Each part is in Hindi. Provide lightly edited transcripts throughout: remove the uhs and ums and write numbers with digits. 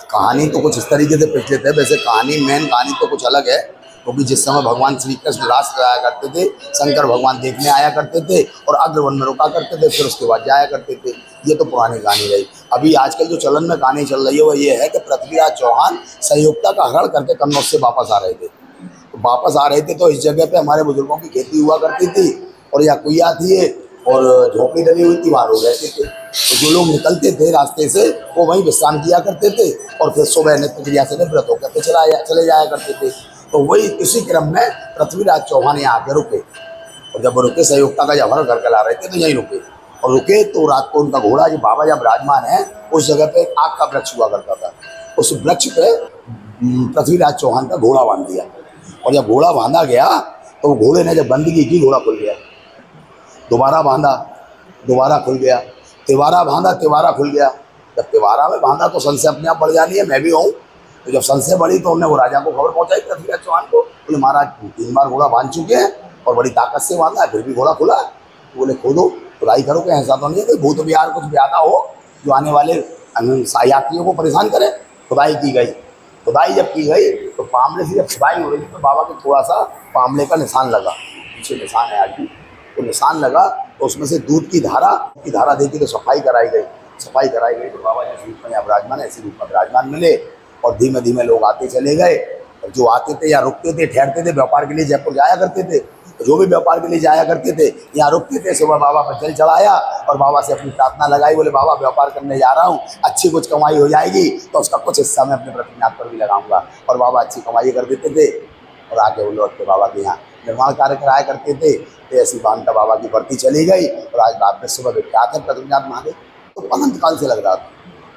कहानी तो कुछ इस तरीके से पिछ लेते हैं। वैसे मेन कहानी तो कुछ अलग है, क्योंकि जिस समय भगवान श्री कृष्ण रास कराया करते थे, शंकर भगवान देखने आया करते थे और अग्रवन में रुका करते थे, फिर उसके बाद जाया करते थे। ये तो पुरानी कहानी रही। अभी आजकल जो चलन में कहानी चल रही है वो ये है कि पृथ्वीराज चौहान संयुक्ता का हरण करके कन्नौज से वापस आ रहे थे। तो इस जगह पे हमारे बुजुर्गों की खेती हुआ करती थी और या कुइया थी और झोपड़ी डली हुई थी, वहाँ लोग रहते थे। तो जो लोग निकलते थे रास्ते से वो वहीं विश्राम किया करते थे और फिर सुबह नित्य क्रिया से निवृत्त होकर के चले जाया करते थे। तो वही इसी क्रम में पृथ्वीराज चौहान यहाँ आके रुके, और जब रुके संयुक्ता का जब हरण करके ला रहे थे तो यहीं रुके। और रुके तो रात को उनका घोड़ा, जो बाबा जब विराजमान है उस जगह पे एक आग का वृक्ष हुआ करता था, उस वृक्ष पे पृथ्वीराज चौहान का घोड़ा बांध दिया। और जब घोड़ा बांधा गया तो घोड़े ने जब बंदगी की, घोड़ा खुल गया। दोबारा बांधा, दोबारा खुल गया। तिवारा बांधा, तिवारा खुल गया। जब तिवारा में बांधा तो संशय अपने आप बढ़ जानी है, मैं भी हूँ। तो जब संशय बढ़ी तो उन्होंने वो राजा को खबर पहुंचाई पृथ्वीराज चौहान को, बोले महाराज 3 बार घोड़ा बांध चुके हैं और बड़ी ताकत से बांधा है, फिर भी घोड़ा खुला। तो बोले खोदो, खुदाई करो, कि ऐसा तो नहीं है कोई भूत बिहार कुछ ज्यादा हो जो आने वाले यात्रियों को परेशान करे। खुदाई की गई। खुदाई जब की गई तो पामले से जब खुदाई हो रही थी तो बाबा को थोड़ा सा पामले का निशान लगा, पीछे निशान है आज भी, तो निशान लगा तो उसमें से दूध की धारा देखी तो सफाई कराई गई। तो बाबा जिस रूप में विराजमान है ऐसे रूप में विराजमान मिले और धीमे धीमे लोग आते चले गए। और जो आते थे या रुकते थे, ठहरते थे, व्यापार के लिए जयपुर जाया करते थे, तो जो भी व्यापार के लिए जाया करते थे यहाँ रुकते थे। सुबह बाबा पर जल चढ़ाया और बाबा से अपनी प्रार्थना लगाई, बोले बाबा व्यापार करने जा रहा हूँ, अच्छी कुछ कमाई हो जाएगी तो उसका कुछ हिस्सा मैं अपने पृथ्वीनाथ पर भी लगाऊंगा। और बाबा अच्छी कमाई कर देते थे और आगे वो लौट के बाबा के यहाँ निर्माण कार्य कराया करते थे। तो ऐसी बांधता बाबा की बढ़ती चली गई और आज रात में सुबह विख्यात है पृथ्वीनाथ महादेव। तो अनंत काल से लग रहा था।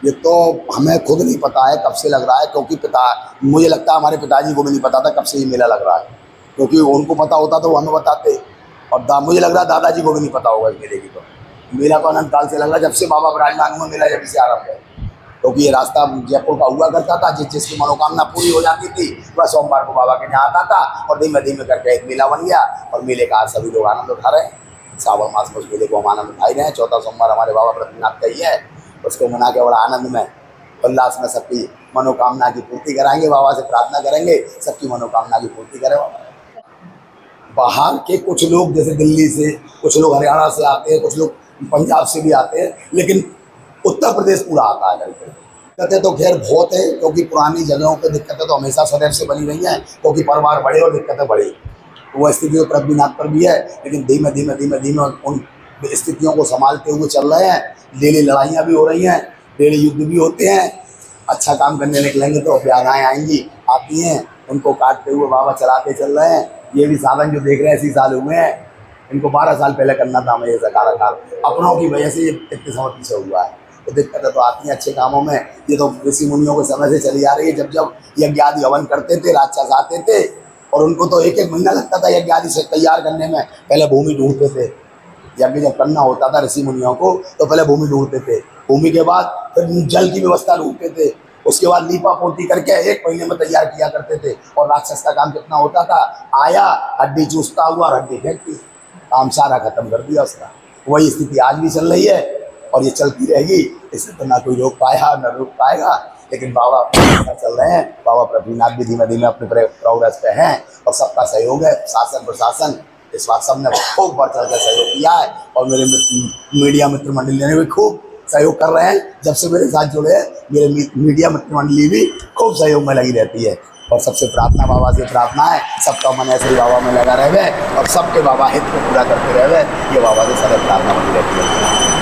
ये तो हमें खुद नहीं पता है कब से लग रहा है, क्योंकि मुझे लगता है हमारे पिताजी को भी नहीं पता था कब से ये मेला लग रहा है, क्योंकि उनको पता होता तो वो हमें बताते। और मुझे लग रहा है दादाजी को भी नहीं पता होगा इस मेले की। तो मेला तो अनंत काल से लग रहा है, जब से बाबा विराजमान हुआ मेला जब से आरंभ है। क्योंकि ये रास्ता जयपुर का हुआ करता था, जिसकी मनोकामना पूरी हो जाती थी वह सोमवार को बाबा के यहाँ आता था और धीमे धीमे करके एक मेला बन गया। और मेले का आज सभी लोग आनंद उठा रहे हैं। सावन मास में उस मेले को हम आनंद उठा ही रहे हैं। चौथा सोमवार हमारे बाबा पृथ्वीनाथ का ही है, उसको मना के बड़ा आनंद में उल्लास में सबकी मनोकामना की पूर्ति कराएंगे। बाबा से प्रार्थना करेंगे सबकी मनोकामना की पूर्ति करें। बाहर के कुछ लोग जैसे दिल्ली से, कुछ लोग हरियाणा से आते हैं, कुछ लोग पंजाब से भी आते हैं, लेकिन उत्तर प्रदेश पूरा आता है। दिक्कतें तो खैर बहुत है, क्योंकि पुरानी जगहों पर दिक्कतें तो हमेशा सदैव से बनी रही हैं, क्योंकि परिवार बढ़े और दिक्कतें बढ़ी। वो स्थिति तो पृथ्वीनाथ पर भी है, लेकिन धीमे धीमे उन स्थितियों को संभालते हुए चल रहे हैं। डेली लड़ाइयाँ भी हो रही हैं, डेली युद्ध भी होते हैं। अच्छा काम करने निकलेंगे तो व्याधाएँ आती हैं, उनको काटते हुए बाबा चलाते चल रहे हैं। ये भी साधन जो देख रहे हैं 80 साल हुए हैं, इनको 12 साल पहले करना था हमें ये सारा काम। अपनों की वजह से ये इतने समय पीछे हुआ है। तो दिक्कतें तो आती हैं अच्छे कामों में। ये तो ऋषि मुनियों के समय से चली आ रही है। जब यज्ञ आदि हवन करते थे, राक्षस आते थे और उनको तो 1-1 महीना लगता था यज्ञ आदि से तैयार करने में। पहले भूमि ढूंढते थे, यज्ञ जब करना होता था ऋषि मुनियों को तो पहले भूमि ढूंढते थे। भूमि के बाद फिर जल की व्यवस्था ढूंढते थे, उसके बाद लीपा पोती करके 1 महीने में तैयार किया करते थे। और राक्षस का काम कितना होता था, आया हड्डी चूसता हुआ और हड्डी फेंकती, काम सारा खत्म कर दिया उसका। वही स्थिति आज भी चल रही है और ये चलती रहेगी। इससे तो ना कोई रोक पाया न रोक पाएगा। लेकिन बाबा चल रहे हैं। बाबा पृथ्वीनाथ भी धीमे धीमे अपने प्रोग्रेस पे हैं और सबका सहयोग है। शासन प्रशासन इस बात सबने खूब बढ़ चढ़ कर सहयोग किया है और मेरे मीडिया मित्र मंडली ने भी खूब सहयोग कर रहे हैं। जब से मेरे साथ जुड़े हैं मेरे मीडिया मित्र मंडली भी खूब सहयोग में लगी रहती है। और सबसे प्रार्थना, बाबा से प्रार्थना है सबका मन ऐसे ही बाबा में लगा रहे और सबके बाबा हित को पूरा करते रहे। ये बाबा से सदैव प्रार्थना बनी रहती है।